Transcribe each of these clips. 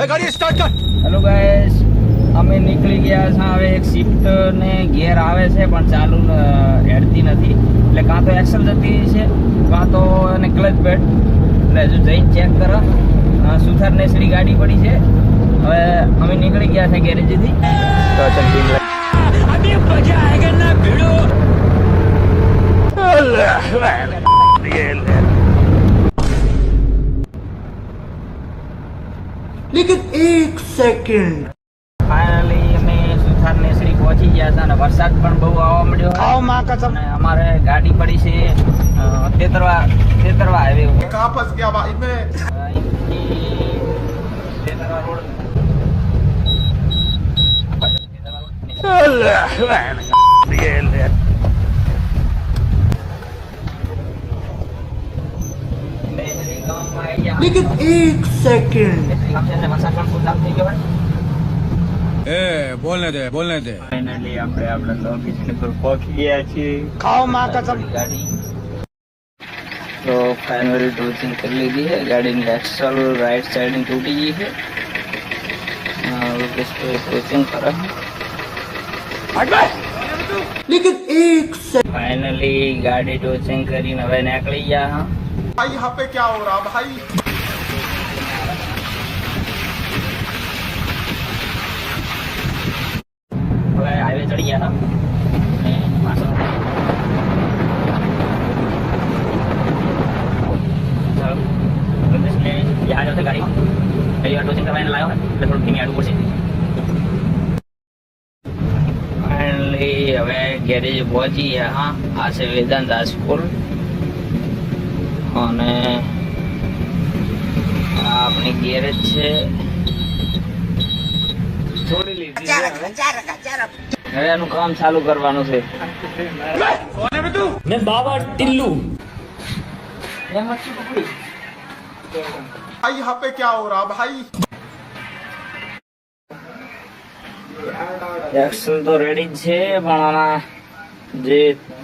गाड़ी स्टार्ट कर। Hello guys, અમે નીકળી ગયા છે. હવે એક શિફ્ટ ને ગેર આવે છે પણ ચાલુ હેડતી નથી, એટલે કાં તો એક્સલ જતી છે કાં તો એને ક્લચ પેડ. એટલે હજુ જઈને ચેક કરો. સુથાર નેસડી ગાડી પડી છે. હવે અમે નીકળી ગયા છે ગેરેજથી. તો અભી મજા આયેગા ના ભીડો. लेकिन एक सेकंड ફાઇનલી અમે સુથાર નેસડી પહોંચી ગયા હતા અને વરસાદ પણ બહુ આવવા મળ્યો છે. અને અમારે ગાડી પડી છે તેતરવા હાઈવે ઉપર. कहाँ फंस गया भाई मैं? તેતરવા રોડ. लेकिन एक सेकंड बोलने दे ફાઇનલી આપણે આપણા લોકેશન પર પહોંચી ગયા છીએ. ગાડી તો ફાઇનલી ટોચિંગ કરી લીધી છે. ગાડીની એક્સલ રાઈટ સાઈડ તૂટી ગઈ છે. ટોચિંગ કરે. लेकिन एक ફાઇનલી ગાડી ટોચિંગ કરીને હવે નીકળી ગયા. હા, भाई यहाँ पे क्या हो रहा भाई? હવે હાઈવે ચડી ગયા હતા. અને પાછળ ચાલો પ્રદેશને યાદ આવશે ગાડીમાં. પહેલી વાર ટોચિંગ કરવાને લાવ્યો એટલે થોડું ધીમે આડવું પડશે. ફાઇનલી હવે ગેરેજ પહોંચી ગયા. હા, આ છે વેદાંત હાઈસ્કૂલ અને આ આપણી ગેરેજ છે. છોડી લીધી છે. હવે એનું કામ ચાલુ કરવાનું છે. मैं बाबा टिल्लू भाई यहाँ पे क्या हो रहा भाई? એક્સલ તો રેડી જ છે પણ આના જે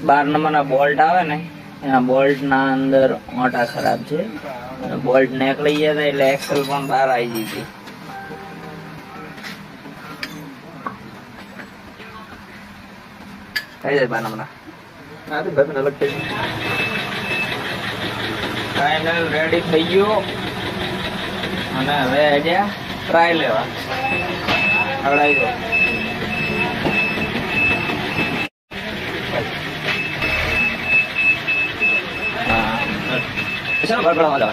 12 નંબરના બોલ્ટ આવે ને એના બોલ્ટના અંદર ઓટા ખરાબ છે. બોલ્ટ નીકળી ગયા હતા એટલે એક્સલ પણ બહાર આવી ગઈ હતી. થઈ જાય 12 નંબરના. ફાઇનલ રેડી થઈ ગયો અને હવે આજે ટ્રાય લેવા આવડાવી દો. ચાલો બરાબર.